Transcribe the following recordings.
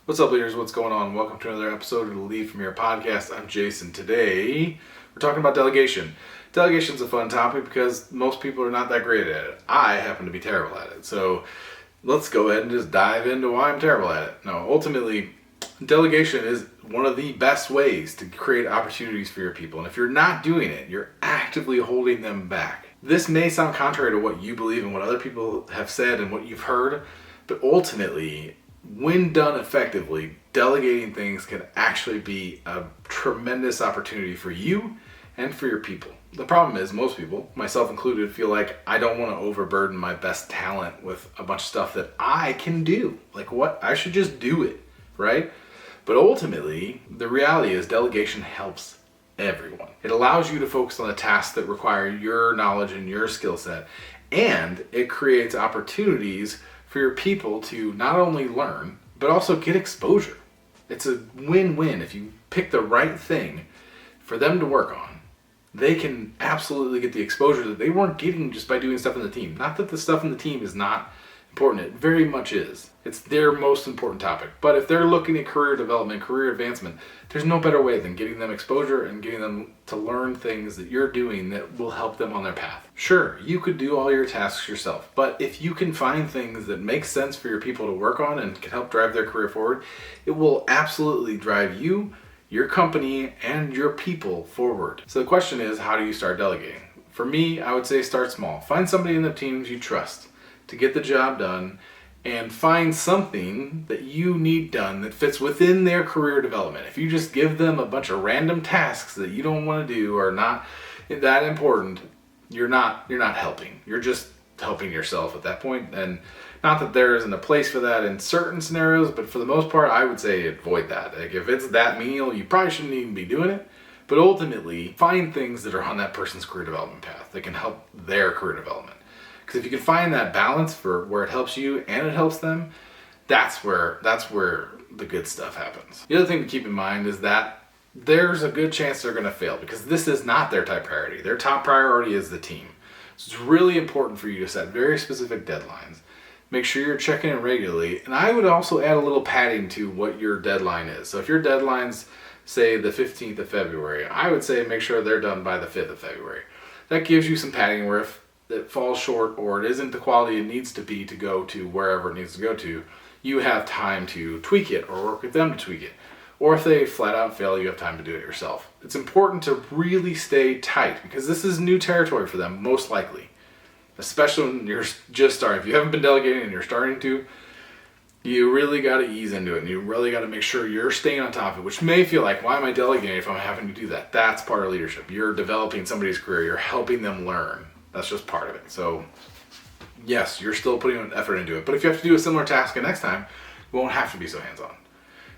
What's up, leaders? What's going on? Welcome to another episode of the Lead From Here podcast. I'm Jason. Today, we're talking about delegation. Delegation's a fun topic because most people are not that great at it. I happen to be terrible at it. So let's go ahead and just dive into why I'm terrible at it. No, ultimately, delegation is one of the best ways to create opportunities for your people. And if you're not doing it, you're actively holding them back. This may sound contrary to what you believe and what other people have said and what you've heard, but ultimately, when done effectively, delegating things can actually be a tremendous opportunity for you and for your people. The problem is most people, myself included, feel like I don't want to overburden my best talent with a bunch of stuff that I can do. Like what? I should just do it, right? But ultimately, the reality is delegation helps everyone. It allows you to focus on the tasks that require your knowledge and your skill set, and it creates opportunities for your people to not only learn, but also get exposure. It's a win-win. If you pick the right thing for them to work on, they can absolutely get the exposure that they weren't getting just by doing stuff in the team. Not that the stuff in the team is not important. It very much is. It's their most important topic. But if they're looking at career development, career advancement, there's no better way than getting them exposure and getting them to learn things that you're doing that will help them on their path. Sure, you could do all your tasks yourself, but if you can find things that make sense for your people to work on and can help drive their career forward, it will absolutely drive you, your company, and your people forward. So the question is, how do you start delegating? For me, I would say start small. Find somebody in the teams you trust to get the job done, and find something that you need done that fits within their career development. If you just give them a bunch of random tasks that you don't want to do or not that important, you're not helping. You're just helping yourself at that point. And not that there isn't a place for that in certain scenarios, but for the most part, I would say avoid that. Like if it's that menial, you probably shouldn't even be doing it. But ultimately, find things that are on that person's career development path that can help their career development. Because if you can find that balance for where it helps you and it helps them, that's where the good stuff happens. The other thing to keep in mind is that there's a good chance they're going to fail because this is not their top priority. Their top priority is the team. So it's really important for you to set very specific deadlines. Make sure you're checking in regularly. And I would also add a little padding to what your deadline is. So if your deadline's, say, the 15th of February, I would say make sure they're done by the 5th of February. That gives you some padding where if it falls short or it isn't the quality it needs to be to go to wherever it needs to go to, you have time to tweak it or work with them to tweak it. Or if they flat out fail, you have time to do it yourself. It's important to really stay tight because this is new territory for them, most likely. Especially when you're just starting. If you haven't been delegating and you're starting to, you really got to ease into it and you really got to make sure you're staying on top of it, which may feel like, why am I delegating if I'm having to do that? That's part of leadership. You're developing somebody's career. You're helping them learn. That's just part of it. So yes, you're still putting an effort into it. But if you have to do a similar task the next time, you won't have to be so hands-on.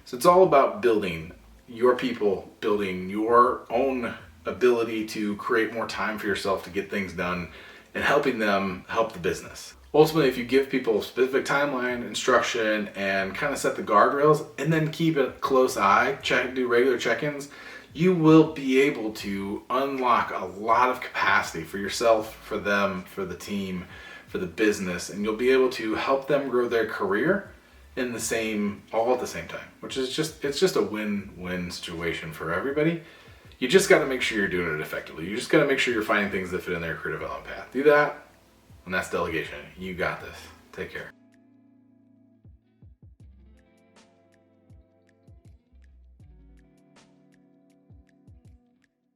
So it's all about building your people, building your own ability to create more time for yourself to get things done and helping them help the business. Ultimately, if you give people a specific timeline, instruction, and kind of set the guardrails and then keep a close eye, do regular check-ins, you will be able to unlock a lot of capacity for yourself, for them, for the team, for the business, and you'll be able to help them grow their career all at the same time, which is just a win-win situation for everybody. You just got to make sure you're doing it effectively. You just got to make sure you're finding things that fit in their career development path. Do that, and that's delegation. You got this. Take care.